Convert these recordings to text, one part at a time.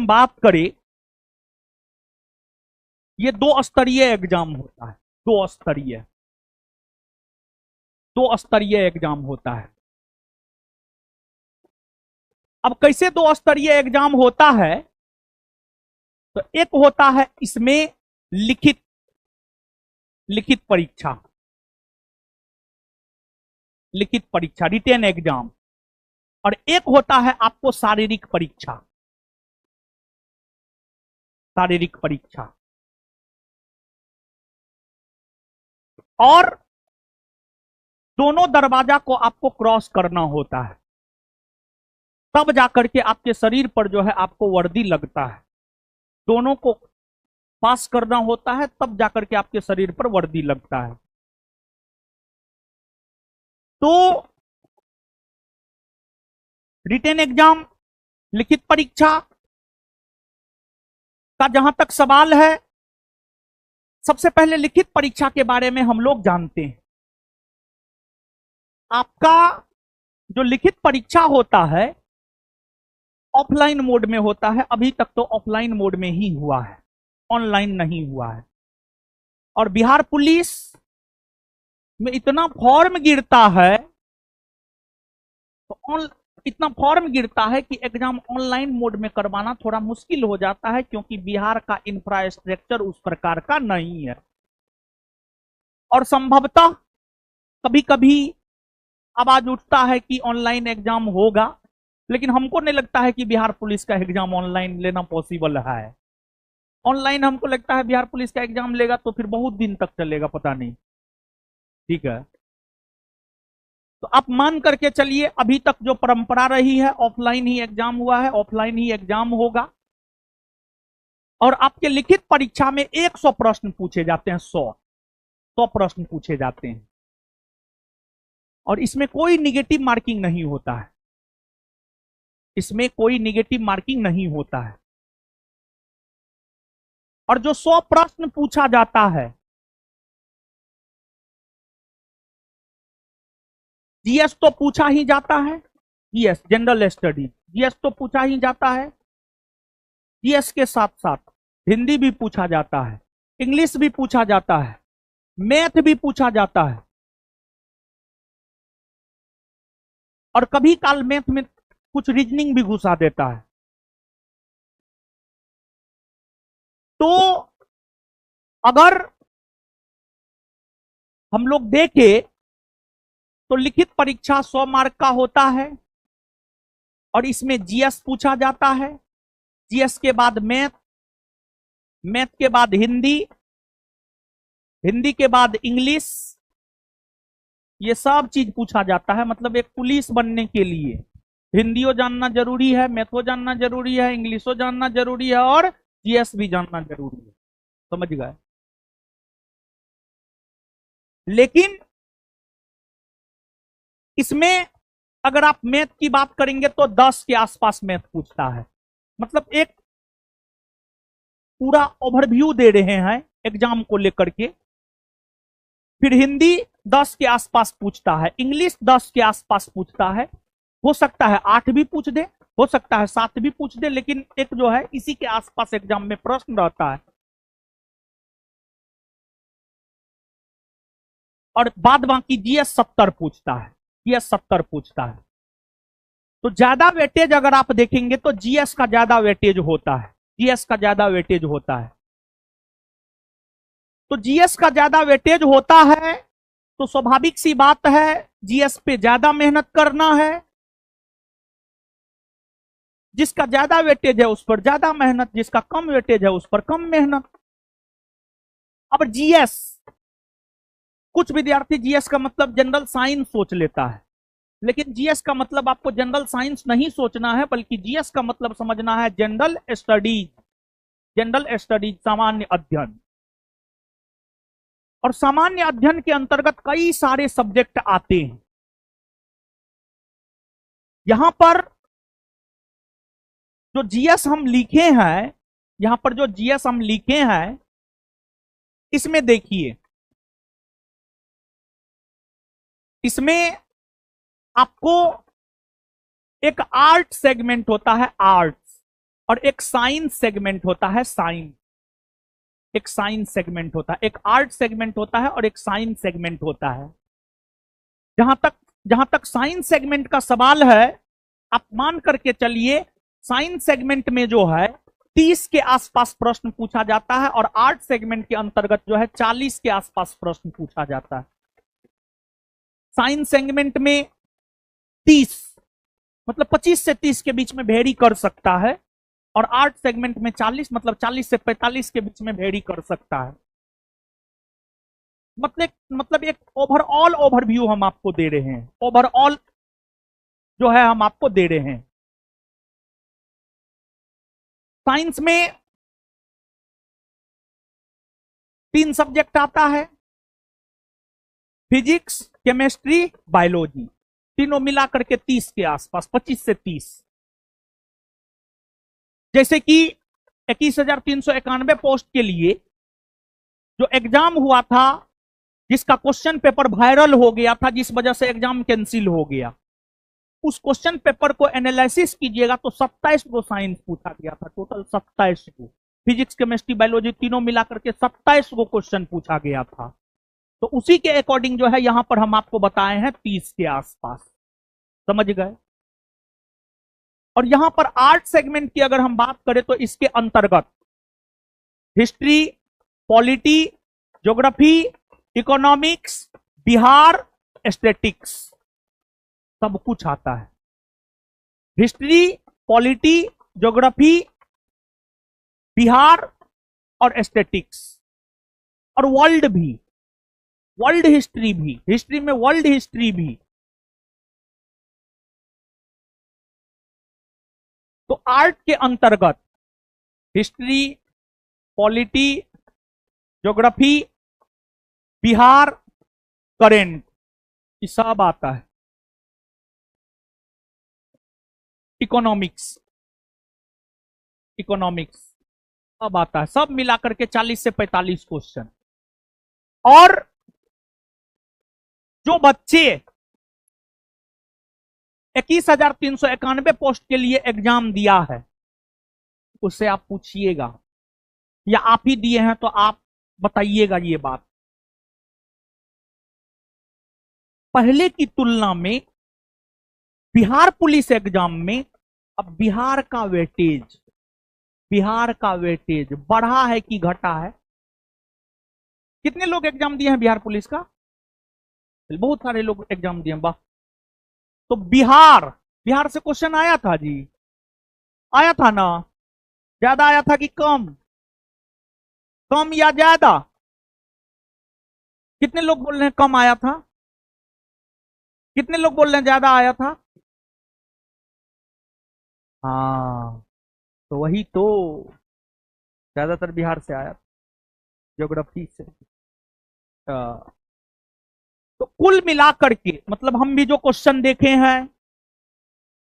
हम बात करें, ये 2 स्तरीय एग्जाम होता है। 2 स्तरीय एग्जाम होता है। अब कैसे 2 स्तरीय एग्जाम होता है? तो एक होता है इसमें लिखित परीक्षा, रिटेन एग्जाम, और एक होता है आपको शारीरिक परीक्षा। और दोनों दरवाजा को आपको क्रॉस करना होता है, तब जाकर के आपके शरीर पर जो है आपको वर्दी लगता है। दोनों को पास करना होता है, तब जाकर के आपके शरीर पर वर्दी लगता है। तो रिटेन एग्जाम, लिखित परीक्षा का जहां तक सवाल है, सबसे पहले लिखित परीक्षा के बारे में हम लोग जानते हैं। आपका जो लिखित परीक्षा होता है ऑफलाइन मोड में होता है। अभी तक तो ऑफलाइन मोड में ही हुआ है, ऑनलाइन नहीं हुआ है। और बिहार पुलिस में इतना फॉर्म गिरता है, तो इतना फॉर्म गिरता है कि एग्जाम ऑनलाइन मोड में करवाना थोड़ा मुश्किल हो जाता है, क्योंकि बिहार का इंफ्रास्ट्रक्चर उस प्रकार का नहीं है। और संभवतः कभी कभी आवाज उठता है कि ऑनलाइन एग्जाम होगा, लेकिन हमको नहीं लगता है कि बिहार पुलिस का एग्जाम ऑनलाइन लेना पॉसिबल है। ऑनलाइन हमको लगता है बिहार पुलिस का एग्जाम लेगा तो फिर बहुत दिन तक चलेगा, पता नहीं। ठीक है, तो आप मान करके चलिए, अभी तक जो परंपरा रही है ऑफलाइन ही एग्जाम हुआ है, ऑफलाइन ही एग्जाम होगा। और आपके लिखित परीक्षा में 100 प्रश्न पूछे जाते हैं। 100 प्रश्न पूछे जाते हैं, और इसमें कोई निगेटिव मार्किंग नहीं होता है। इसमें कोई निगेटिव मार्किंग नहीं होता है। और जो 100 प्रश्न पूछा जाता है, जीएस तो पूछा ही जाता है। जीएस जनरल स्टडी, जीएस तो पूछा ही जाता है। जीएस के साथ साथ हिंदी भी पूछा जाता है, इंग्लिश भी पूछा जाता है, मैथ भी पूछा जाता है। और कभी काल मैथ में कुछ रीजनिंग भी घुसा देता है। तो अगर हम लोग देखें तो लिखित परीक्षा 100 मार्क का होता है, और इसमें जीएस पूछा जाता है। जीएस के बाद मैथ, मैथ के बाद हिंदी, हिंदी के बाद इंग्लिश, ये सब चीज पूछा जाता है। मतलब एक पुलिस बनने के लिए हिंदियो जानना जरूरी है, मैथो जानना जरूरी है, इंग्लिशो जानना जरूरी है, और जीएस भी जानना जरूरी है। समझ गए? लेकिन इसमें अगर आप मैथ की बात करेंगे तो 10 के आसपास मैथ पूछता है। मतलब एक पूरा ओवरव्यू दे रहे हैं एग्जाम को लेकर के। फिर हिंदी 10 के आसपास पूछता है, इंग्लिश 10 के आसपास पूछता है। हो सकता है 8 भी पूछ दे, हो सकता है 7 भी पूछ दे, लेकिन एक जो है इसी के आसपास एग्जाम में प्रश्न रहता है। और बाद बाकी जीएस 70 पूछता है, जीएस 70 पूछता है। तो ज्यादा वेटेज अगर आप देखेंगे तो जीएस का ज्यादा वेटेज होता है, जीएस का ज्यादा वेटेज होता है। तो जीएस का ज्यादा वेटेज होता है, तो स्वाभाविक सी बात है जीएस पे ज्यादा मेहनत करना है। जिसका ज्यादा वेटेज है उस पर ज्यादा मेहनत, जिसका कम वेटेज है उस पर कम मेहनत। अब जीएस, कुछ विद्यार्थी जीएस का मतलब जनरल साइंस सोच लेता है, लेकिन जीएस का मतलब आपको जनरल साइंस नहीं सोचना है, बल्कि जीएस का मतलब समझना है जनरल स्टडीज। जनरल स्टडीज, सामान्य अध्ययन। और सामान्य अध्ययन के अंतर्गत कई सारे सब्जेक्ट आते हैं। यहां पर जो जीएस हम लिखे हैं, यहां पर जो जीएस हम लिखे हैं, इसमें देखिए, इसमें आपको एक आर्ट सेगमेंट होता है, आर्ट्स। और एक साइन सेगमेंट होता है। साइन, एक साइन सेगमेंट होता है, एक आर्ट सेगमेंट होता है और एक साइन सेगमेंट होता है। जहां तक साइन सेगमेंट का सवाल है, आप मान करके चलिए साइन सेगमेंट में जो है 30 के आसपास प्रश्न पूछा जाता है और आर्ट सेगमेंट के अंतर्गत जो है 40 के आसपास प्रश्न पूछा जाता है। साइन सेगमेंट में 30 मतलब 25 से 30 के बीच में वेरी कर सकता है और आर्ट सेगमेंट में 40 मतलब 40 से 45 के बीच में वेरी कर सकता है। मतलब एक ओवरऑल ओवरव्यू हम आपको दे रहे हैं, ओवरऑल जो है हम आपको दे रहे हैं। साइंस में 3 सब्जेक्ट आता है, फिजिक्स, केमिस्ट्री, बायोलॉजी, तीनों मिलाकर के 30 के आसपास, 25 से 30। जैसे कि 21,391 पोस्ट के लिए जो एग्जाम हुआ था, जिसका क्वेश्चन पेपर वायरल हो गया था, जिस वजह से एग्जाम कैंसिल हो गया, उस क्वेश्चन पेपर को एनालिसिस कीजिएगा तो 27 को साइंस पूछा गया था, टोटल 27 को, फिजिक्स, केमिस्ट्री, बायोलॉजी तीनों मिलाकर के 27 को क्वेश्चन पूछा गया था। तो उसी के अकॉर्डिंग जो है यहां पर हम आपको बताए हैं 30 के आसपास, समझ गए। और यहां पर आर्ट सेगमेंट की अगर हम बात करें तो इसके अंतर्गत history, polity, geography, economics, Bihar, statics सब कुछ आता है। हिस्ट्री, पॉलिटी, ज्योग्राफी, बिहार और स्टैटिक्स, और वर्ल्ड भी, वर्ल्ड हिस्ट्री भी, हिस्ट्री में वर्ल्ड हिस्ट्री भी। तो आर्ट के अंतर्गत history, polity, geography, Bihar, current, ये सब आता है। इकोनॉमिक्स, इकोनॉमिक्स सब आता है, सब मिलाकर के 40 से 45 क्वेश्चन। और जो बच्चे 21,391 पोस्ट के लिए एग्जाम दिया है उससे आप पूछिएगा, या आप ही दिए हैं तो आप बताइएगा ये बात, पहले की तुलना में बिहार पुलिस एग्जाम में अब बिहार का वेटेज, बिहार का वेटेज बढ़ा है कि घटा है? कितने लोग एग्जाम दिए हैं बिहार पुलिस का? बहुत सारे लोग एग्जाम दिए, वाह। तो बिहार, बिहार से क्वेश्चन आया था जी, आया था ना? ज्यादा आया था कि कम? कम या ज्यादा? कितने लोग बोल रहे हैं कम आया था? कितने लोग बोल रहे हैं ज्यादा आया था? हाँ, तो वही तो, ज्यादातर बिहार से आया, ज्योग्राफी से। तो कुल मिलाकर के मतलब हम भी जो क्वेश्चन देखे हैं,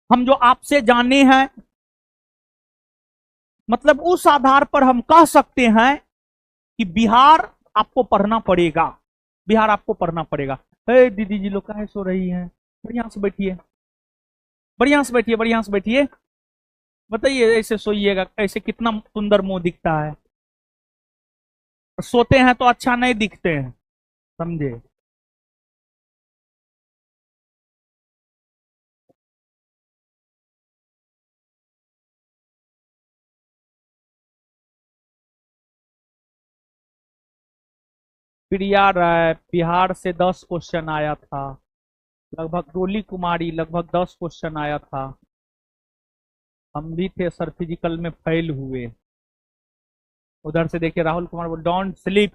हम जो आपसे जाने हैं, मतलब उस आधार पर हम कह सकते हैं कि बिहार आपको पढ़ना पड़ेगा, बिहार आपको पढ़ना पड़ेगा। दीदी जी लोग कहाँ सो रही हैं? बढ़िया से बैठिए, बढ़िया से बैठिए, बढ़िया से बैठिए। बताइए, ऐसे सोइएगा, ऐसे कितना सुंदर मुंह दिखता है। सोते हैं तो अच्छा नहीं दिखते हैं, समझे? प्रिया राय, बिहार से 10 क्वेश्चन आया था। लगभग डोली कुमारी, लगभग 10 क्वेश्चन आया था। हम भी थे सर, फिजिकल में फेल हुए। उधर से देखिए राहुल कुमार बोल, डोंट स्लीप।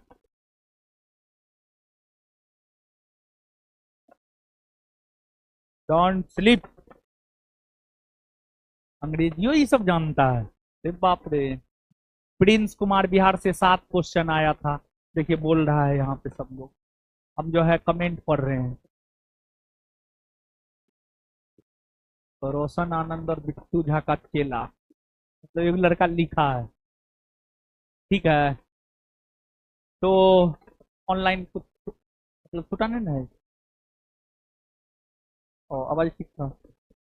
डोंट स्लीप, अंग्रेजियों ये सब जानता है, अरे बाप रे। प्रिंस कुमार, बिहार से 7 क्वेश्चन आया था। देखिए बोल रहा है यहाँ पे सब लोग, हम जो है कमेंट पढ़ रहे हैं। तो रोशन आनंद और बिट्टू झा का चेला, तो एक लड़का लिखा है, ठीक है। तो ऑनलाइन कुछ मतलब छुटा नहीं ना है? ओ, आवाज ठीक था।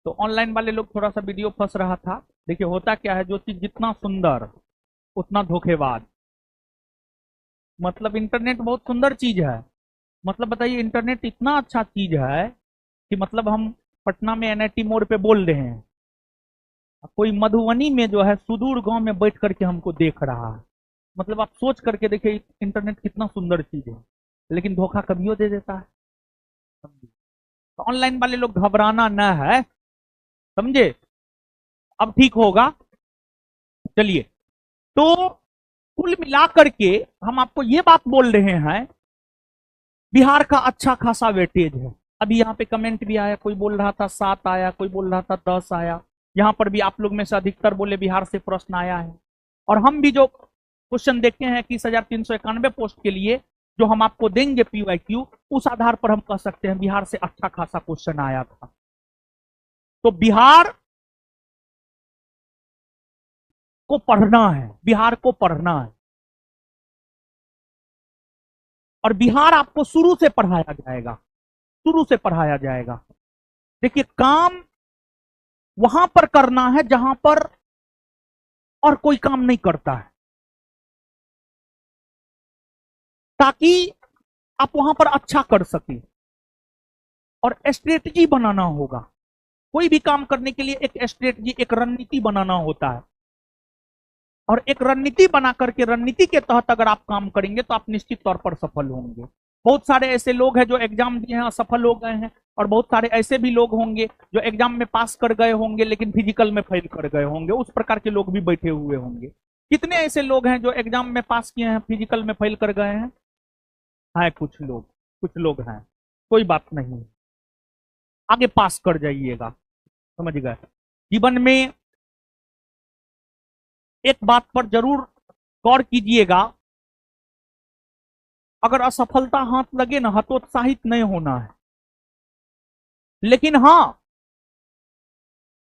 तो ऑनलाइन वाले लोग थोड़ा सा वीडियो फंस रहा था। देखिए होता क्या है, जो चीज जितना सुंदर उतना धोखेबाज। मतलब इंटरनेट बहुत सुंदर चीज है। मतलब बताइए, इंटरनेट इतना अच्छा चीज है कि मतलब हम पटना में एनआईटी मोड़ पे बोल रहे हैं, कोई मधुबनी में जो है सुदूर गांव में बैठ करके हमको देख रहा है। मतलब आप सोच करके देखिए इंटरनेट कितना सुंदर चीज है, लेकिन धोखा कभियो दे देता है। तो ऑनलाइन वाले लोग घबराना न है, समझे? अब ठीक होगा। चलिए, तो कुल मिलाकर के हम आपको ये बात बोल रहे हैं, बिहार का अच्छा खासा वेटेज है। अभी यहाँ पे कमेंट भी आया, कोई बोल रहा था 7 आया, कोई बोल रहा था 10 आया। यहाँ पर भी आप लोग में से अधिकतर बोले बिहार से प्रश्न आया है। और हम भी जो क्वेश्चन देखते हैं 21,391 पोस्ट के लिए जो हम आपको देंगे पीवाईक्यू, उस आधार पर हम कह सकते हैं बिहार से अच्छा खासा क्वेश्चन आया था। तो बिहार को पढ़ना है, बिहार को पढ़ना है। और बिहार आपको शुरू से पढ़ाया जाएगा, शुरू से पढ़ाया जाएगा। देखिए, काम वहां पर करना है जहां पर और कोई काम नहीं करता है, ताकि आप वहां पर अच्छा कर सके। और स्ट्रेटजी बनाना होगा। कोई भी काम करने के लिए एक स्ट्रेटजी, एक रणनीति बनाना होता है। और एक रणनीति बना करके, रणनीति के तहत अगर आप काम करेंगे तो आप निश्चित तौर पर सफल होंगे। बहुत सारे ऐसे लोग हैं जो एग्जाम दिए हैं असफल हो गए हैं, और बहुत सारे ऐसे भी लोग होंगे जो एग्जाम में पास कर गए होंगे लेकिन फिजिकल में फेल कर गए होंगे। उस प्रकार के लोग भी बैठे हुए होंगे। कितने ऐसे लोग हैं जो एग्जाम में पास किए हैं, फिजिकल में फेल कर गए हैं? है कुछ लोग, कुछ लोग हैं। कोई बात नहीं, आगे पास कर जाइएगा, समझ गए? जीवन में एक बात पर जरूर गौर कीजिएगा, अगर असफलता हाथ लगे ना, हतोत्साहित नहीं होना है। लेकिन हां,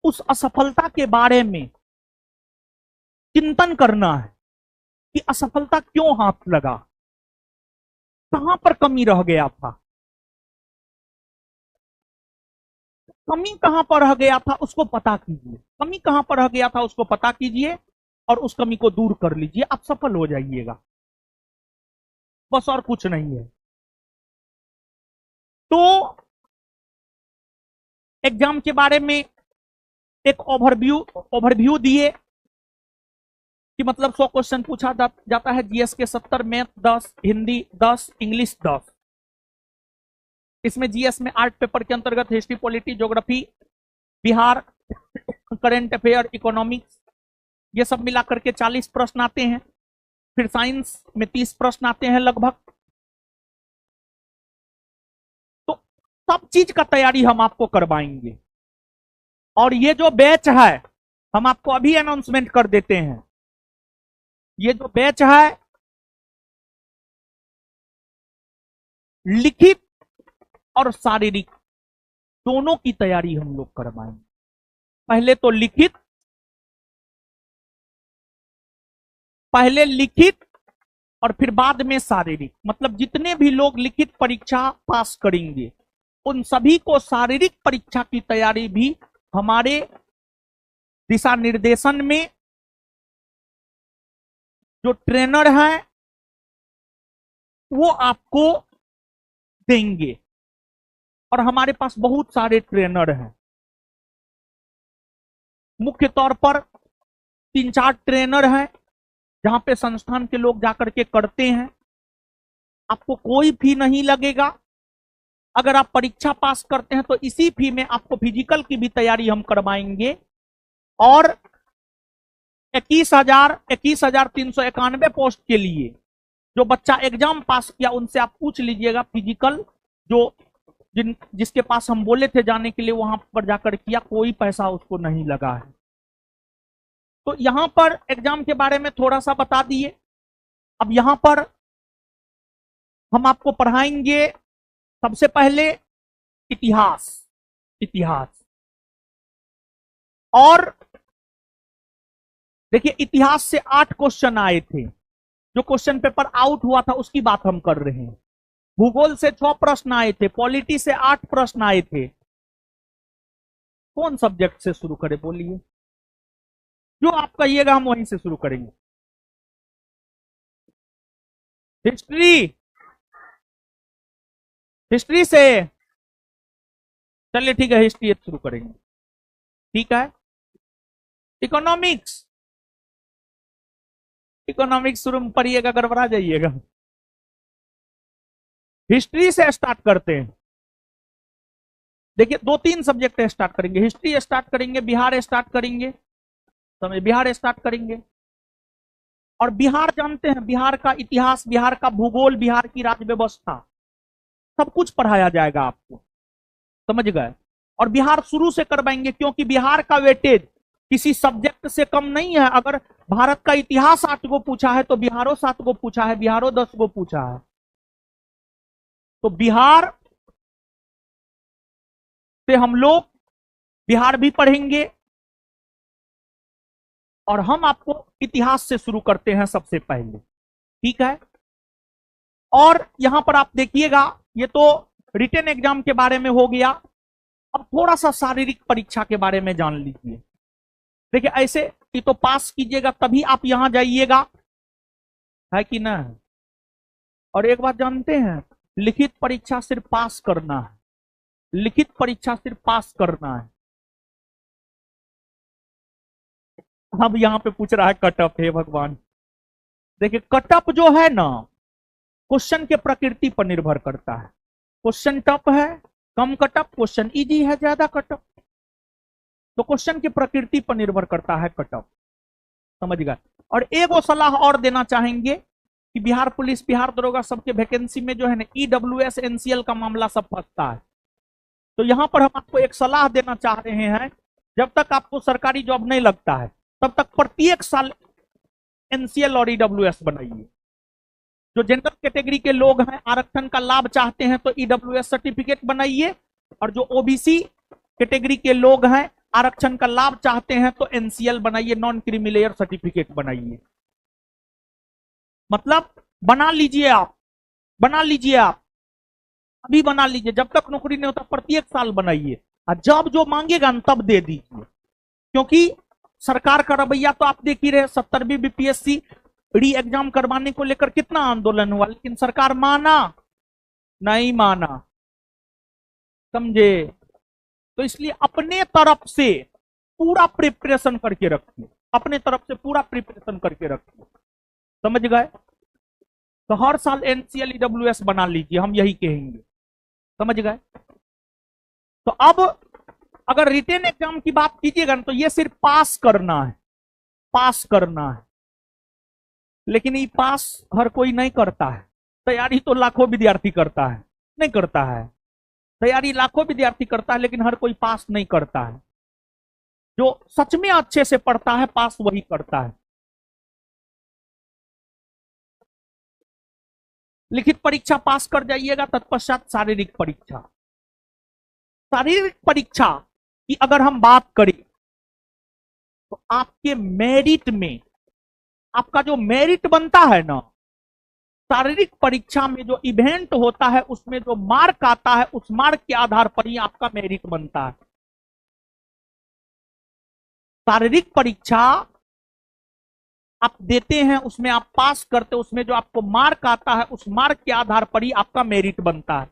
उस असफलता के बारे में चिंतन करना है कि असफलता क्यों हाथ लगा, कहां पर कमी रह गया था, कमी कहां पर रह गया था उसको पता कीजिए। कमी कहां पर रह गया था उसको पता कीजिए और उस कमी को दूर कर लीजिए, आप सफल हो जाइएगा। बस और कुछ नहीं है। तो एग्जाम के बारे में एक ओवरव्यू दिए कि मतलब 100 क्वेश्चन पूछा जाता है। जीएस के 70, मैथ 10, हिंदी 10, इंग्लिश 10। इसमें जीएस में 8 पेपर के अंतर्गत history, polity, geography, Bihar, current affair, economics, ये सब मिलाकर के 40 प्रश्न आते हैं। फिर साइंस में 30 प्रश्न आते हैं लगभग। तो सब चीज का तैयारी हम आपको करवाएंगे। और ये जो बैच है, हम आपको अभी अनाउंसमेंट कर देते हैं, ये जो बैच है लिखित और शारीरिक दोनों की तैयारी हम लोग करवाएंगे। पहले तो लिखित, पहले लिखित और फिर बाद में शारीरिक। मतलब जितने भी लोग लिखित परीक्षा पास करेंगे उन सभी को शारीरिक परीक्षा की तैयारी भी हमारे दिशा निर्देशन में जो ट्रेनर हैं वो आपको देंगे। और हमारे पास बहुत सारे ट्रेनर हैं, मुख्य तौर पर 3-4 ट्रेनर हैं जहां पे संस्थान के लोग जाकर के करते हैं। आपको कोई फी नहीं लगेगा। अगर आप परीक्षा पास करते हैं तो इसी फी में आपको फिजिकल की भी तैयारी हम करवाएंगे। और 21,391 पोस्ट के लिए जो बच्चा एग्जाम पास किया उनसे आप पूछ लीजिएगा, फिजिकल जो जिसके पास हम बोले थे जाने के लिए वहां पर जाकर किया, कोई पैसा उसको नहीं लगा है। तो यहां पर एग्जाम के बारे में थोड़ा सा बता दिए। अब यहां पर हम आपको पढ़ाएंगे सबसे पहले इतिहास। इतिहास, और देखिए इतिहास से 8 क्वेश्चन आए थे। जो क्वेश्चन पेपर आउट हुआ था उसकी बात हम कर रहे हैं। भूगोल से 6 प्रश्न आए थे, पॉलिटी से 8 प्रश्न आए थे, कौन सब्जेक्ट से शुरू करें बोलिए, जो आप कहिएगा हम वहीं से शुरू करेंगे। हिस्ट्री, हिस्ट्री से, चलिए ठीक है, हिस्ट्री शुरू करेंगे, ठीक है। इकोनॉमिक्स, इकोनॉमिक्स शुरू में पढ़िएगा गड़बड़ा जाइएगा। हिस्ट्री से स्टार्ट करते हैं। देखिए 2-3 सब्जेक्ट स्टार्ट करेंगे, हिस्ट्री स्टार्ट करेंगे, बिहार स्टार्ट करेंगे, समझ, बिहार स्टार्ट करेंगे। और बिहार जानते हैं, बिहार का इतिहास, बिहार का भूगोल, बिहार की राज्य व्यवस्था, सब कुछ पढ़ाया जाएगा आपको, समझ गए। और बिहार शुरू से करवाएंगे क्योंकि बिहार का वेटेज किसी सब्जेक्ट से कम नहीं है। अगर भारत का इतिहास 8 गो पूछा है तो बिहारो 7 गो पूछा है, बिहारो 10 गो पूछा है। तो बिहार से हम लोग बिहार भी पढ़ेंगे। और हम आपको इतिहास से शुरू करते हैं सबसे पहले, ठीक है। और यहां पर आप देखिएगा, ये तो रिटन एग्जाम के बारे में हो गया। अब थोड़ा सा शारीरिक परीक्षा के बारे में जान लीजिए। देखिए ऐसे ये तो पास कीजिएगा तभी आप यहां जाइएगा, है कि ना। और एक बात जानते हैं, लिखित परीक्षा सिर्फ पास करना है, लिखित परीक्षा सिर्फ पास करना है। अब यहां पे पूछ रहा है कटअप, है भगवान। देखिए कटअप जो है ना, क्वेश्चन के प्रकृति पर निर्भर करता है। क्वेश्चन टफ है, कम कटअप, क्वेश्चन इजी है, ज्यादा कटअप। तो क्वेश्चन की प्रकृति पर निर्भर करता है कटअप, समझ गए। और एक वो सलाह और देना चाहेंगे कि बिहार पुलिस, बिहार दरोगा सबके वैकेंसी में जो है ना ईडब्ल्यूएस एनसीएल का मामला सब फंसता है। तो यहां पर हम आपको एक सलाह देना चाह रहे हैं, जब तक आपको सरकारी जॉब नहीं लगता है तब तक प्रत्येक साल एनसीएल और ईडब्ल्यूएस बनाइए। जो जनरल कैटेगरी के लोग हैं, आरक्षण का लाभ चाहते हैं तो ईडब्ल्यूएस सर्टिफिकेट बनाइए। और जो ओबीसी कैटेगरी के लोग हैं, आरक्षण का लाभ चाहते हैं तो एनसीएल बनाइए, नॉन क्रीमी सर्टिफिकेट बनाइए। मतलब बना लीजिए आप, बना लीजिए आप, अभी बना लीजिए, जब तक नौकरी नहीं होता प्रत्येक साल बनाइए। और जब जो मांगेगा न तब दे दीजिए। क्योंकि सरकार का रवैया तो आप देख ही रहे, 70वीं बीपीएससी री एग्जाम करवाने को लेकर कितना आंदोलन हुआ, लेकिन सरकार माना नहीं, माना, समझे। तो इसलिए अपने तरफ से पूरा प्रिपरेशन करके रखिए, अपने तरफ से पूरा प्रिपरेशन करके रखिए, समझ गए। तो हर साल एनसीएल ईडब्ल्यूएस बना लीजिए, हम यही कहेंगे, समझ गए। तो अब अगर रिटेन एग्जाम की बात कीजिएगा ना, तो ये सिर्फ पास करना है, पास करना है। लेकिन ये पास हर कोई नहीं करता है। तैयारी तो लाखों विद्यार्थी करता है, नहीं करता है। तैयारी लाखों विद्यार्थी करता है, लेकिन हर कोई पास नहीं करता है। जो सच में अच्छे से पढ़ता है पास वही करता है। लिखित परीक्षा पास कर जाइएगा, तत्पश्चात शारीरिक परीक्षा। शारीरिक परीक्षा की अगर हम बात करें तो आपके मेरिट में, आपका जो मेरिट बनता है ना, शारीरिक परीक्षा में जो इवेंट होता है उसमें जो मार्क आता है, उस मार्क के आधार पर ही आपका मेरिट बनता है। शारीरिक परीक्षा आप देते हैं, उसमें आप पास करते, उसमें जो आपको मार्क आता है उस मार्क के आधार पर ही आपका मेरिट बनता है।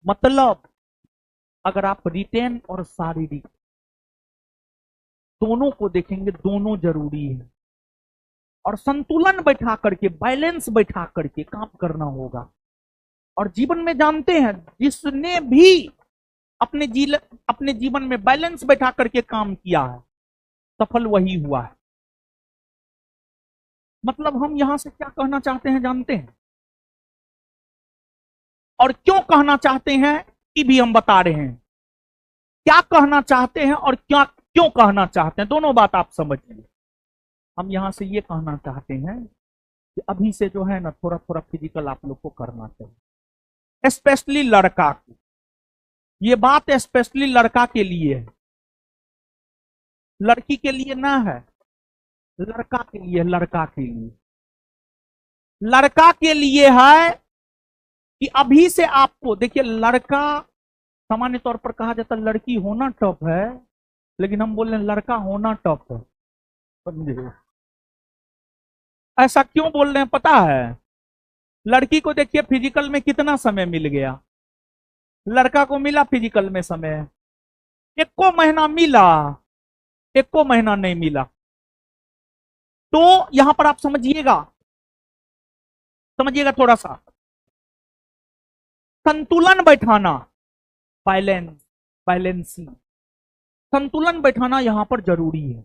मतलब अगर आप रिटेन और शारीरिक दोनों को देखेंगे, दोनों जरूरी है। और संतुलन बैठा करके, बैलेंस बैठा करके काम करना होगा। और जीवन में जानते हैं, जिसने भी अपने जीवन में बैलेंस बैठा करके काम किया है, सफल वही हुआ है। मतलब हम यहां से क्या कहना चाहते हैं जानते हैं, और क्यों कहना चाहते हैं ये भी हम बता रहे हैं। क्या कहना चाहते हैं और क्या क्यों कहना चाहते हैं, दोनों बात आप समझिए। हम यहां से ये कहना चाहते हैं कि अभी से जो है ना, थोड़ा थोड़ा फिजिकल आप लोग को करना चाहिए, स्पेशली लड़का को। ये बात स्पेशली लड़का के लिए है, लड़की के लिए ना है, लड़का के लिए, लड़का के लिए, लड़का के लिए है कि अभी से आपको देखिए, लड़का सामान्य तौर पर कहा जाता है लड़की होना टफ है, लेकिन हम बोल रहे हैं लड़का होना टफ है। समझे? ऐसा क्यों बोल रहे हैं पता है? लड़की को देखिए फिजिकल में कितना समय मिल गया, लड़का को मिला फिजिकल में समय, एक को महीना मिला, एक को महीना नहीं मिला। तो यहां पर आप समझिएगा, समझिएगा थोड़ा सा, संतुलन बैठाना, बैलेंस, बैलेंसिंग, संतुलन बैठाना यहां पर जरूरी है।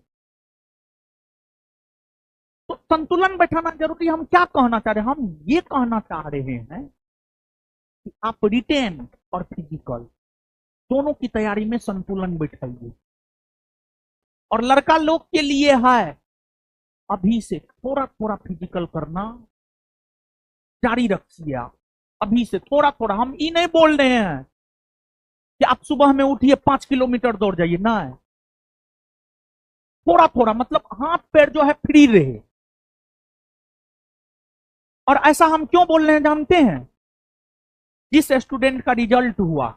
तो संतुलन बैठाना जरूरी है। हम क्या कहना चाह रहे हैं? हम ये कहना चाह रहे हैं कि आप रिटेन और फिजिकल दोनों की तैयारी में संतुलन बैठाइए। और लड़का लोग के लिए है अभी से थोड़ा थोड़ा फिजिकल करना जारी रखिए। आप अभी से थोड़ा थोड़ा, हम ये नहीं बोल रहे हैं कि आप सुबह में उठिए 5 किलोमीटर दौड़ जाइए, ना है, थोड़ा थोड़ा, मतलब हाथ पैर जो है फ्री रहे। और ऐसा हम क्यों बोल रहे हैं जानते हैं? जिस स्टूडेंट का रिजल्ट हुआ,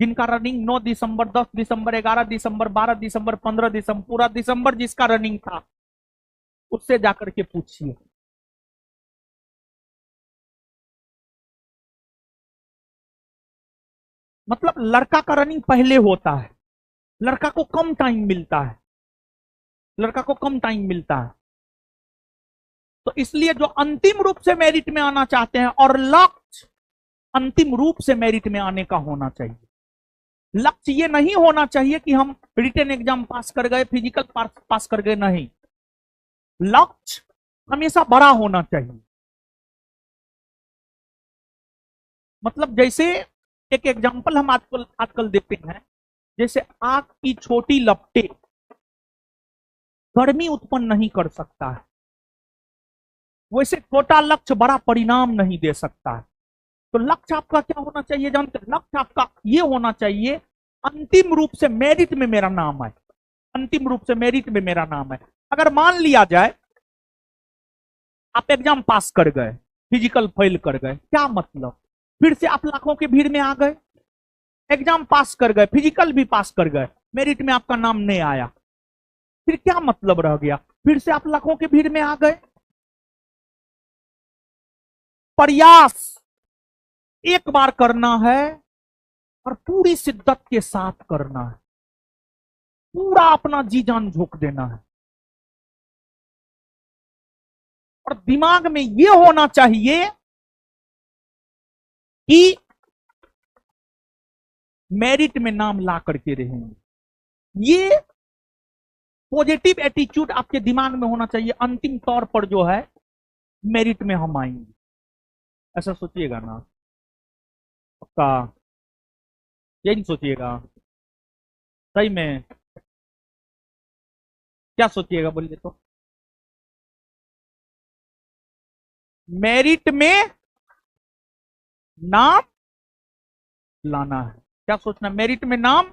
जिनका रनिंग 9 दिसंबर, 10 दिसंबर, 11 दिसंबर, 12 दिसंबर, 15 दिसंबर, पूरा दिसंबर जिसका रनिंग था, उससे जाकर के पूछिए। मतलब लड़का का रनिंग पहले होता है, लड़का को कम टाइम मिलता है, लड़का को कम टाइम मिलता है। तो इसलिए जो अंतिम रूप से मेरिट में आना चाहते हैं, और लक्ष्य अंतिम रूप से मेरिट में आने का होना चाहिए। लक्ष्य ये नहीं होना चाहिए कि हम रिटन एग्जाम पास कर गए, फिजिकल पास कर गए, नहीं। लक्ष्य हमेशा बड़ा होना चाहिए। मतलब जैसे एक एग्जांपल हम आजकल देते हैं, जैसे आग की छोटी लपटें गर्मी उत्पन्न नहीं कर सकता है, वैसे छोटा लक्ष्य बड़ा परिणाम नहीं दे सकता है। तो लक्ष्य आपका क्या होना चाहिए जानते हैं? लक्ष्य आपका ये होना चाहिए अंतिम रूप से मेरिट में मेरा नाम है, अंतिम रूप से मेरिट में मेरा नाम है। अगर मान लिया जाए आप एग्जाम पास कर गए, फिजिकल फेल कर गए, क्या मतलब? फिर से आप लाखों की भीड़ में आ गए, एग्जाम पास कर गए, फिजिकल भी पास कर गए, मेरिट में आपका नाम नहीं आया, फिर क्या मतलब रह गया? फिर से आप लाखों की भीड़ में आ गए। प्रयास एक बार करना है और पूरी शिद्दत के साथ करना है, पूरा अपना जी जान झोंक देना है। और दिमाग में यह होना चाहिए कि मेरिट में नाम ला करके रहेंगे। ये पॉजिटिव एटीट्यूड आपके दिमाग में होना चाहिए। अंतिम तौर पर जो है मेरिट में हम आएंगे, ऐसा सोचिएगा ना पक्का, यही सोचिएगा। सही में क्या सोचिएगा बोलिए तो? मेरिट में नाम लाना है। क्या सोचना? मेरिट में नाम।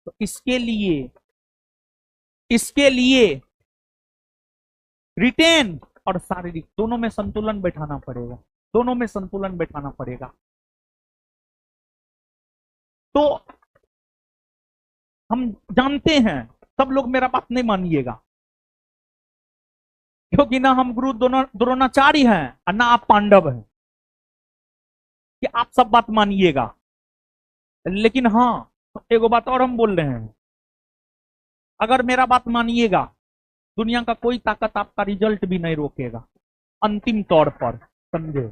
तो इसके लिए रिटेन और शारीरिक दोनों में संतुलन बैठाना पड़ेगा, दोनों में संतुलन बैठाना पड़ेगा। तो हम जानते हैं, सब लोग मेरा बात नहीं मानिएगा, क्योंकि ना हम गुरु द्रोणाचार्य हैं और ना आप पांडव हैं कि आप सब बात मानिएगा। लेकिन हाँ, एगो बात और हम बोल रहे हैं, अगर मेरा बात मानिएगा, दुनिया का कोई ताकत आपका रिजल्ट भी नहीं रोकेगा अंतिम तौर पर, समझे?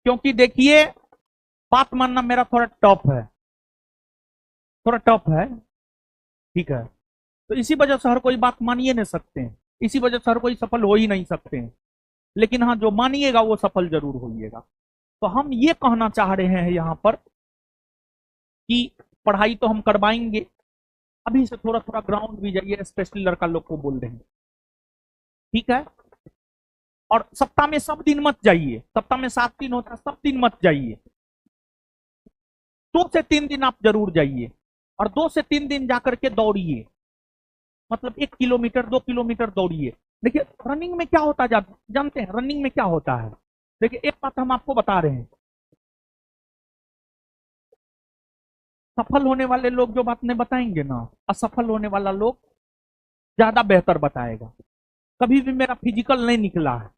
क्योंकि देखिए, बात मानना मेरा थोड़ा टफ है, थोड़ा टफ है, ठीक है? तो इसी वजह से हर कोई बात मानिए नहीं सकते हैं, इसी वजह से हर कोई सफल हो ही नहीं सकते हैं। लेकिन हाँ, जो मानिएगा वो सफल जरूर होइएगा। तो हम ये कहना चाह रहे हैं यहां पर कि पढ़ाई तो हम करवाएंगे, अभी से थोड़ा थोड़ा ग्राउंड भी जाइए, स्पेशली लड़का लोग को बोल रहे हैं, ठीक है? और सप्ताह में सब दिन मत जाइए, सप्ताह में 7 दिन होता है, सब दिन मत जाइए, 2 से 3 दिन आप जरूर जाइए। और 2 से 3 दिन जाकर के दौड़िए, मतलब 1 किलोमीटर 2 किलोमीटर दौड़िए। देखिए रनिंग में क्या होता है जानते हैं? रनिंग में क्या होता है? देखिए एक बात हम आपको बता रहे हैं, सफल होने वाले लोग जो बात नहीं बताएंगे ना, असफल होने वाला लोग ज्यादा बेहतर बताएगा। कभी भी मेरा फिजिकल नहीं निकला है,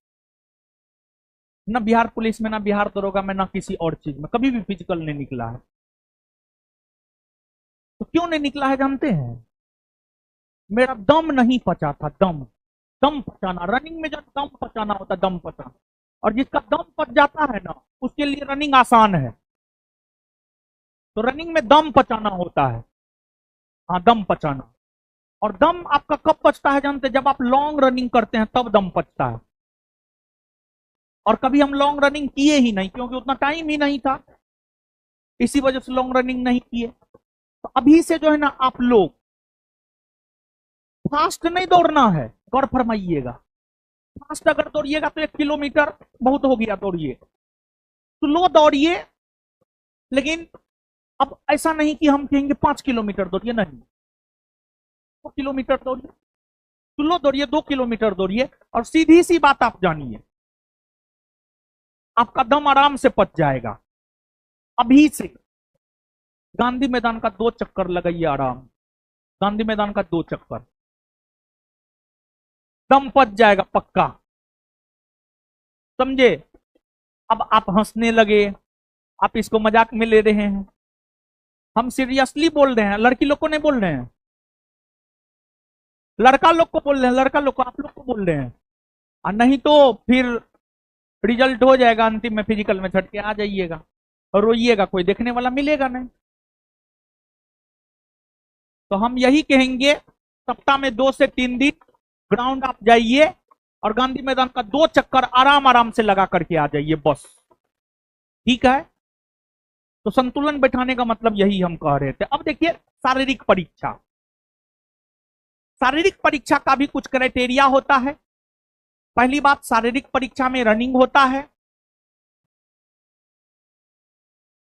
ना बिहार पुलिस में, ना बिहार दरोगा में, ना किसी और चीज में, कभी भी फिजिकल नहीं निकला है। तो क्यों नहीं निकला है जानते हैं? मेरा दम नहीं पचा था। दम, दम पचाना, रनिंग में जब दम पचाना होता, दम पचाना। और जिसका दम पच जाता है ना, उसके लिए रनिंग आसान है। तो रनिंग में दम पचाना होता है। हाँ, दम पचाना। और दम आपका कब पचता है जानते हैं? जब आप लॉन्ग रनिंग करते हैं तब दम पचता है। और कभी हम लॉन्ग रनिंग किए ही नहीं, क्योंकि उतना टाइम ही नहीं था, इसी वजह से लॉन्ग रनिंग नहीं किए। तो अभी से जो है ना, आप लोग फास्ट नहीं दौड़ना है, गौर फरमाइएगा। फास्ट अगर दौड़िएगा तो 1 किलोमीटर बहुत हो गया, दौड़िए। स्लो दौड़िए, लेकिन अब ऐसा नहीं कि हम कहेंगे 5 किलोमीटर दौड़िए, नहीं, 2 किलोमीटर दौड़िए। स्लो दौड़िए, 2 किलोमीटर दौड़िए। और सीधी सी बात आप जानिए, आपका दम आराम से पच जाएगा। अभी से गांधी मैदान का 2 चक्कर लगाइए आराम, गांधी मैदान का 2 चक्कर, दम पच जाएगा पक्का, समझे? अब आप हंसने लगे, आप इसको मजाक में ले रहे हैं, हम सीरियसली बोल रहे हैं। लड़की लोग को नहीं बोल रहे हैं, लड़का लोग को बोल रहे हैं, लड़का लोग को, आप लोग को बोल रहे हैं। और नहीं तो फिर रिजल्ट हो जाएगा अंतिम में, फिजिकल में छट के आ जाइएगा और रोइएगा, कोई देखने वाला मिलेगा नहीं। तो हम यही कहेंगे, सप्ताह में 2 से 3 दिन ग्राउंड आप जाइए और गांधी मैदान का 2 चक्कर आराम आराम से लगा करके आ जाइए, बस। ठीक है? तो संतुलन बैठाने का मतलब यही हम कह रहे थे। अब देखिए, शारीरिक परीक्षा। शारीरिक परीक्षा का भी कुछ क्राइटेरिया होता है। पहली बात, शारीरिक परीक्षा में रनिंग होता है।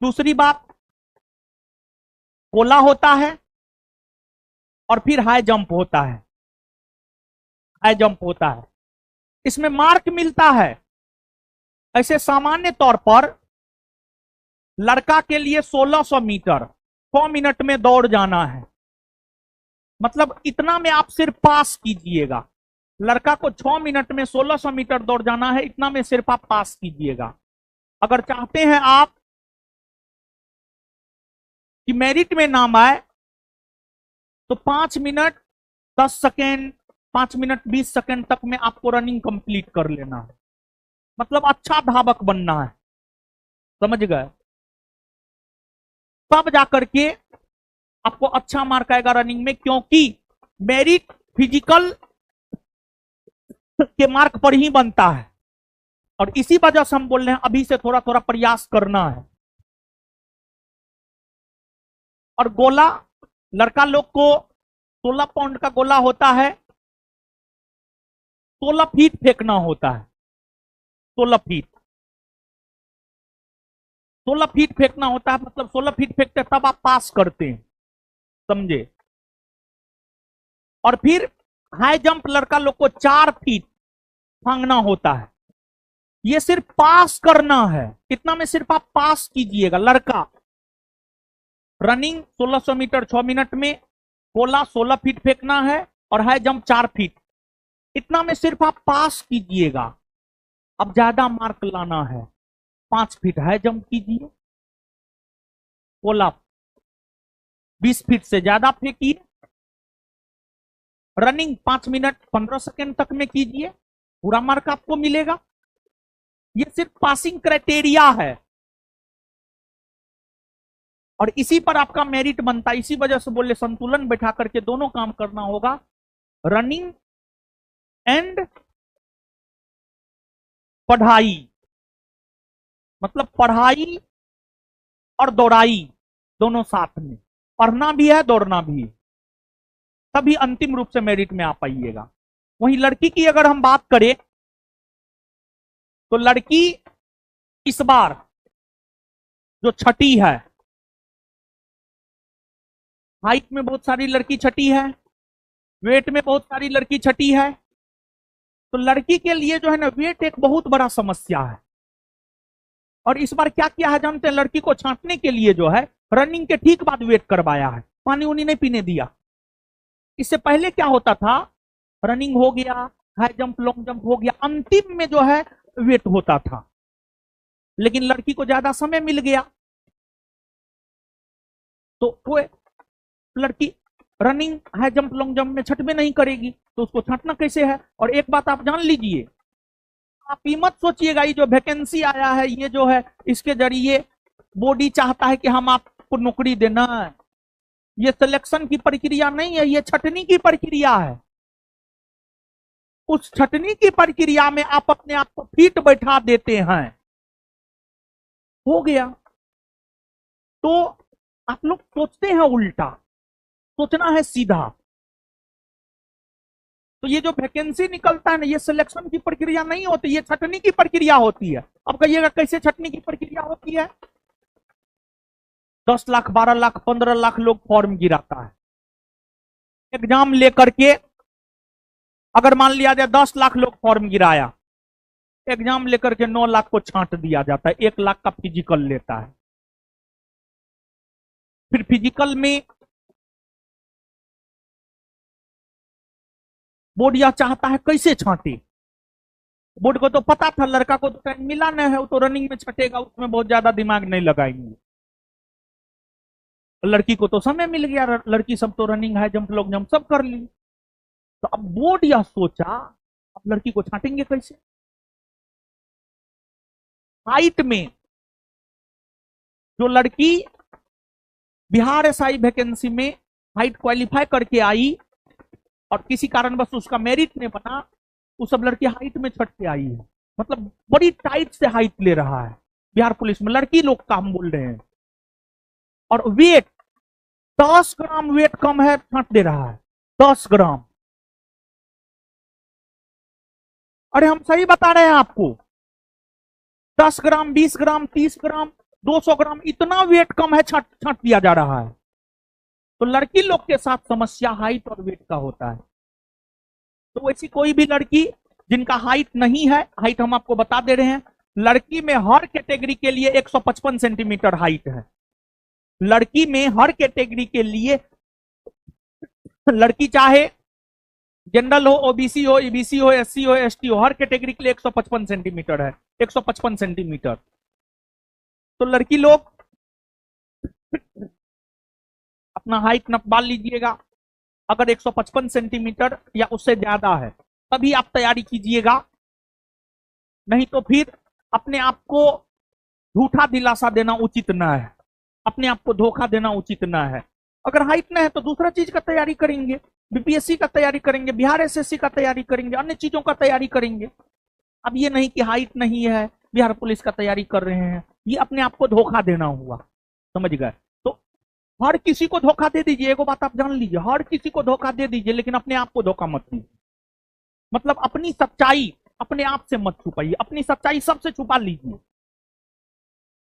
दूसरी बात, गोला होता है। और फिर हाई जंप होता है। हाई जंप होता है, इसमें मार्क मिलता है। ऐसे सामान्य तौर पर लड़का के लिए 1600 मीटर 100 मिनट में दौड़ जाना है। मतलब इतना में आप सिर्फ पास कीजिएगा। लड़का को 6 मिनट में 1600 मीटर दौड़ जाना है, इतना में सिर्फ आप पास कीजिएगा। अगर चाहते हैं आप कि मेरिट में नाम आए, तो 5 मिनट 10 सेकेंड, 5 मिनट 20 सेकेंड तक में आपको रनिंग कंप्लीट कर लेना है। मतलब अच्छा धावक बनना है, समझ गए? तब जाकर के आपको अच्छा मार्क आएगा रनिंग में, क्योंकि मेरिट फिजिकल के मार्क पर ही बनता है। और इसी वजह से हम बोल रहे हैं अभी से थोड़ा थोड़ा प्रयास करना है। और गोला, लड़का लोग को 16 पाउंड का गोला होता है, 16 फीट फेंकना होता है। 16 फीट, 16 फीट फेंकना होता है। मतलब 16 फीट फेंकते तब आप पास करते हैं, समझे? और फिर हाई जंप लड़का लोग को 4 फीट फांगना होता है। ये सिर्फ पास करना है, इतना में सिर्फ आप पास कीजिएगा। लड़का रनिंग 1600 मीटर 6 मिनट में, गोला 16 फीट फेंकना है और हाई जंप 4 फीट, इतना में सिर्फ आप पास कीजिएगा। अब ज्यादा मार्क लाना है, 5 फीट हाई जंप कीजिए, गोला 20 फीट से ज्यादा फेंकिए, रनिंग 5 मिनट 15 सेकेंड तक में कीजिए, पूरा मार्क आपको मिलेगा। ये सिर्फ पासिंग क्राइटेरिया है और इसी पर आपका मेरिट बनता है। इसी वजह से बोले संतुलन बैठा करके दोनों काम करना होगा, रनिंग एंड पढ़ाई। मतलब पढ़ाई और दौड़ाई दोनों साथ में, पढ़ना भी है दौड़ना भी है, तभी अंतिम रूप से मेरिट में आ पाइएगा। वहीं लड़की की अगर हम बात करें तो लड़की इस बार जो छठी है, हाइट में बहुत सारी लड़की छठी है, वेट में बहुत सारी लड़की छठी है। तो लड़की के लिए जो है ना, वेट एक बहुत बड़ा समस्या है। और इस बार क्या किया है जानते हैं? लड़की को छांटने के लिए जो है रनिंग के ठीक बाद वेट करवाया है, पानी उनी नहीं पीने दिया। इससे पहले क्या होता था, रनिंग हो गया, हाई जंप लॉन्ग जंप हो गया, अंतिम में जो है वेट होता था। लेकिन लड़की को ज्यादा समय मिल गया तो वो लड़की running high jump long jump में छठवें नहीं करेगी, तो उसको छांटना कैसे है। और एक बात आप जान लीजिए, आप ये मत सोचिएगा ये जो वैकेंसी आया है ये जो है इसके जरिए बॉडी चाहता है कि हम आपको नौकरी देना है। ये सिलेक्शन की प्रक्रिया नहीं है, ये छटनी की प्रक्रिया है। उस छटनी की प्रक्रिया में आप अपने आप को फिट बैठा देते हैं, हो गया। तो आप लोग सोचते हैं उल्टा, सोचना है सीधा। तो ये जो वैकेंसी निकलता है ना, ये सिलेक्शन की प्रक्रिया नहीं होती, ये छटनी की प्रक्रिया होती है। अब कहिएगा कैसे छटनी की प्रक्रिया होती है। 10 लाख 12 लाख 15 लाख लोग फॉर्म गिराता है एग्जाम लेकर के। अगर मान लिया जाए 10 लाख लोग फॉर्म गिराया, एग्जाम लेकर के 9 लाख को छांट दिया जाता है, 1 लाख का फिजिकल लेता है। फिर फिजिकल में बोर्ड यह चाहता है कैसे छांटे। बोर्ड को तो पता था लड़का को तो टाइम मिला नहीं है, वो तो रनिंग में छटेगा, उसमें बहुत ज्यादा दिमाग नहीं लगाएंगे। लड़की को तो समय मिल गया, लड़की सब तो रनिंग है जंप लॉन्ग जंप सब कर ली। तो अब बोर्ड यह सोचा अब लड़की को छांटेंगे कैसे। हाइट में जो लड़की बिहार एसआई वैकेंसी में हाइट क्वालिफाई करके आई और किसी कारणवश उसका मेरिट नहीं बना, वो सब लड़की हाइट में छट के आई है। मतलब बड़ी टाइट से हाइट ले रहा है बिहार पुलिस में, लड़की लोग का हम बोल रहे हैं। और वेट 10 ग्राम वेट कम है, छांट दे रहा है 10 ग्राम। अरे हम सही बता रहे हैं आपको, 10 ग्राम 20 ग्राम 30 ग्राम 200 ग्राम इतना वेट कम है, छांट दिया जा रहा है। तो लड़की लोग के साथ समस्या हाइट और वेट का होता है। तो ऐसी कोई भी लड़की जिनका हाइट नहीं है, हाइट हम आपको बता दे रहे हैं, लड़की में हर कैटेगरी के लिए 155 सेंटीमीटर हाइट है। लड़की में हर कैटेगरी के लिए, लड़की चाहे जनरल हो, ओबीसी हो, ईबीसी हो, एससी हो, एसटी हो, हर कैटेगरी के लिए 155 सेंटीमीटर है, 155 सेंटीमीटर। तो लड़की लोग अपना हाइट नपा लीजिएगा, अगर 155 सेंटीमीटर या उससे ज्यादा है तभी आप तैयारी कीजिएगा, नहीं तो फिर अपने आप को झूठा दिलासा देना उचित ना है, अपने आप को धोखा देना उचित ना है। अगर हाइट ना है तो दूसरा चीज का तैयारी करेंगे, बीपीएससी का तैयारी करेंगे, बिहार एसएससी का तैयारी करेंगे, अन्य चीजों का तैयारी करेंगे। अब ये नहीं कि हाइट नहीं है बिहार पुलिस का तैयारी कर रहे हैं, ये अपने आप को धोखा देना हुआ, समझ गए। तो हर किसी को धोखा दे दीजिए, एगो बात आप जान लीजिए, हर किसी को धोखा दे दीजिए लेकिन अपने आप को धोखा मत दीजिए। मतलब अपनी सच्चाई अपने आप से मत छुपाइए, अपनी सच्चाई सबसे छुपा लीजिए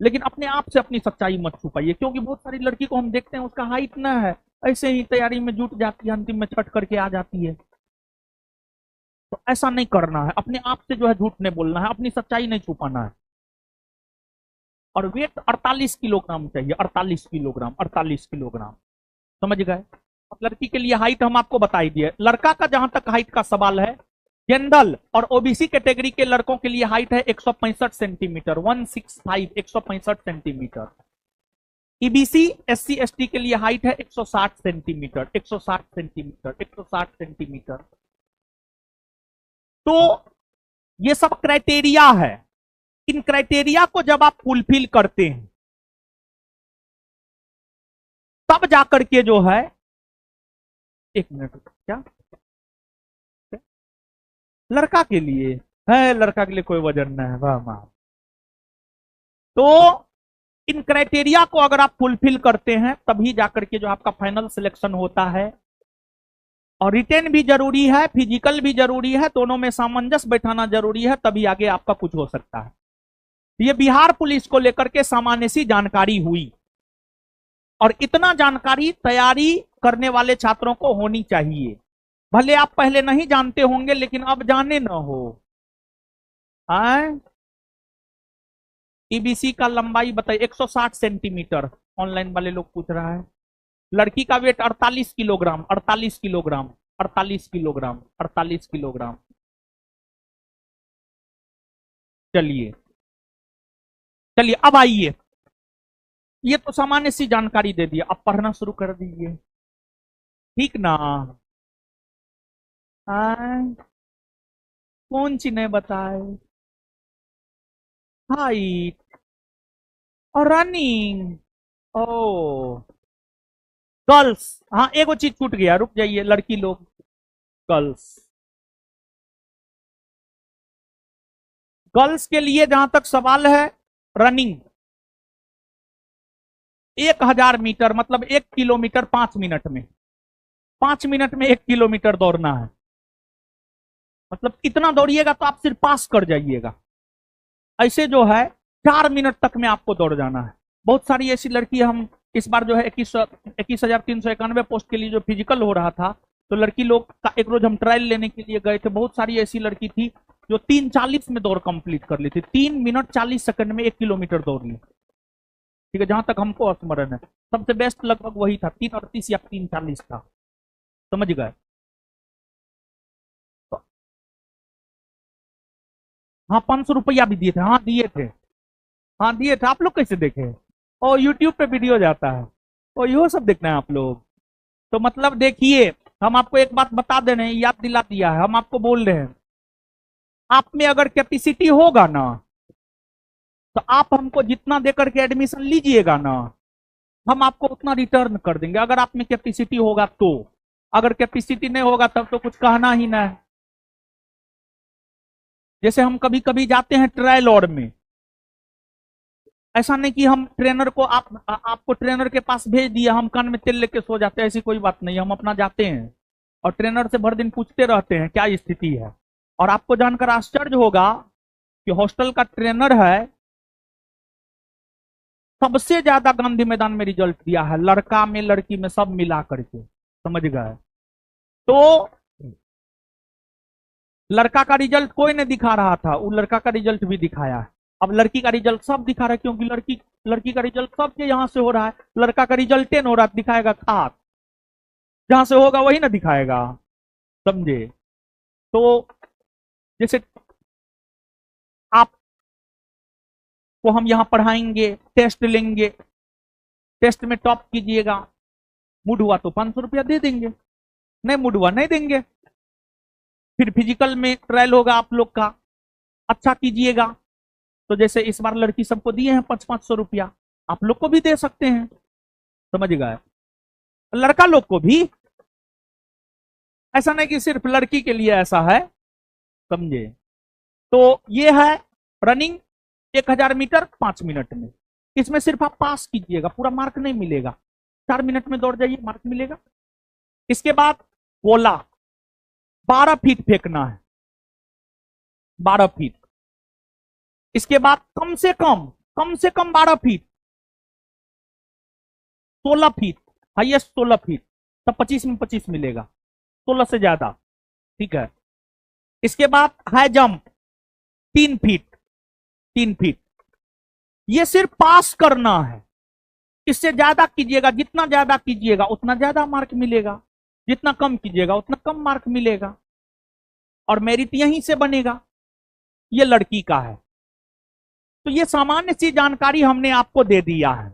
लेकिन अपने आप से अपनी सच्चाई मत छुपाइए। क्योंकि बहुत सारी लड़की को हम देखते हैं उसका हाइट ना है, ऐसे ही तैयारी में जुट जाती है, अंतिम में छट करके आ जाती है। तो ऐसा नहीं करना है, अपने आप से जो है झूठ नहीं बोलना है, अपनी सच्चाई नहीं छुपाना है। और वेट 48 किलोग्राम चाहिए, 48 किलोग्राम, 48 किलोग्राम, समझ गए। अब लड़की के लिए हाइट हम आपको बता ही दिए। लड़का का जहां तक हाइट का सवाल है, जनरल और ओबीसी कैटेगरी के लड़कों के लिए हाइट है 165 centimetre, 165 165 centimetre. EBC SC ST के लिए हाइट है 160 सेंटीमीटर, 160 सेंटीमीटर, 160 सेंटीमीटर। तो ये सब क्राइटेरिया है, इन क्राइटेरिया को जब आप फुलफिल करते हैं तब जाकर के जो है, एक मिनट, क्या लड़का के लिए है, लड़का के लिए कोई वजन नहीं है, वाह वाह। तो इन क्राइटेरिया को अगर आप फुलफिल करते हैं तभी जाकर के जो आपका फाइनल सिलेक्शन होता है। और रिटेन भी जरूरी है, फिजिकल भी जरूरी है, दोनों में सामंजस्य बैठाना जरूरी है, तभी आगे आपका कुछ हो सकता है। ये बिहार पुलिस को लेकर के सामान्य सी जानकारी हुई, और इतना जानकारी तैयारी करने वाले छात्रों को होनी चाहिए। भले आप पहले नहीं जानते होंगे लेकिन अब जाने न हो। ईबीसी का लंबाई बताइए 160 सेंटीमीटर, ऑनलाइन वाले लोग पूछ रहा है। लड़की का weight 48 kilogram, 48 kilogram, 48 kilogram, 48 kilogram. चलिए चलिए, अब आइए, ये तो सामान्य सी जानकारी दे दी, अब पढ़ना शुरू कर दीजिए, ठीक ना? कौन सी ने बताए? हाइट और रनिंग। ओ गर्ल्स, हाँ एगो चीज छूट गया, रुक जाइए लड़की लोग। गर्ल्स, गर्ल्स के लिए जहां तक सवाल है, रनिंग 1000 मीटर, मतलब 1 किलोमीटर 5 मिनट में, 5 मिनट में 1 किलोमीटर दौड़ना है। मतलब इतना दौड़िएगा तो आप सिर्फ पास कर जाइएगा। ऐसे जो है 4 मिनट तक में आपको दौड़ जाना है। बहुत सारी ऐसी लड़की, हम इस बार जो है 21,391 पोस्ट के लिए जो फिजिकल हो रहा था, तो लड़की लोग का एक रोज हम ट्रायल लेने के लिए गए थे। बहुत सारी ऐसी लड़की थी जो 3:40 में दौड़ कंप्लीट कर ली थी, 3 मिनट 40 सेकंड में 1 किलोमीटर दौड़ ली। ठीक है, जहां तक हमको स्मरण है सबसे बेस्ट लगभग वही था, 3:38 या 3:40 था। समझ गए? तो हाँ, 500 रुपया भी दिए थे, हाँ दिए थे, हाँ दिए थे। आप लोग कैसे देखे? और यूट्यूब पे वीडियो जाता है, और यो सब देखना है आप लोग। तो मतलब देखिए, हम आपको एक बात बता दे रहे हैं, याद दिला दिया है, हम आपको बोल रहे हैं, आप में अगर कैपेसिटी होगा ना, तो आप हमको जितना देकर के एडमिशन लीजिएगा ना, हम आपको उतना रिटर्न कर देंगे, अगर आप में कैपेसिटी होगा तो। अगर कैपेसिटी नहीं होगा तब तो कुछ कहना ही ना है। जैसे हम कभी कभी जाते हैं ट्रायल और में, ऐसा नहीं कि हम ट्रेनर को आपको ट्रेनर के पास भेज दिया, हम कान में तेल लेके सो जाते हैं, ऐसी कोई बात नहीं। हम अपना जाते हैं और ट्रेनर से भर दिन पूछते रहते हैं क्या स्थिति है। और आपको जानकर आश्चर्य होगा कि हॉस्टल का ट्रेनर है, सबसे ज्यादा गांधी मैदान में रिजल्ट दिया है, लड़का में लड़की में सब मिला करके। समझ गए? तो लड़का का रिजल्ट कोई नहीं दिखा रहा था, वो लड़का का रिजल्ट भी दिखाया है। अब लड़की का रिजल्ट सब दिखा रहा है, क्योंकि लड़की लड़की का रिजल्ट सबके यहां से हो रहा है। लड़का का रिजल्ट 10 हो रहा है, दिखाएगा खाक, जहां से होगा वही ना दिखाएगा। समझे? तो जैसे आपको हम यहां पढ़ाएंगे, टेस्ट लेंगे, टेस्ट में टॉप कीजिएगा, मूड हुआ तो 500 रुपया दे देंगे, नहीं मूड हुआ नहीं देंगे। फिर फिजिकल में ट्रायल होगा आप लोग का, अच्छा कीजिएगा तो जैसे इस बार लड़की सबको दिए हैं 500-500 रुपया, आप लोग को भी दे सकते हैं। समझ गए? लड़का लोग को भी, ऐसा नहीं कि सिर्फ लड़की के लिए ऐसा है। समझे? तो ये है रनिंग 1000 मीटर 5 मिनट में। इसमें सिर्फ आप पास कीजिएगा, पूरा मार्क नहीं मिलेगा। 4 मिनट में दौड़ जाइए, मार्क मिलेगा। इसके बाद गोला 12 फीट फेंकना है, 12 फीट। इसके बाद कम से कम 12 फीट, 16 फीट, हाईएस्ट 16 फीट, तब 25 में 25 मिलेगा, 16 से ज्यादा। ठीक है? इसके बाद हाई जंप 3 फीट, 3 फीट। ये सिर्फ पास करना है, इससे ज्यादा कीजिएगा, जितना ज्यादा कीजिएगा उतना ज्यादा मार्क मिलेगा, जितना कम कीजिएगा उतना कम मार्क मिलेगा, और मेरिट यहीं से बनेगा। ये लड़की का है। तो ये सामान्य सी जानकारी हमने आपको दे दिया है।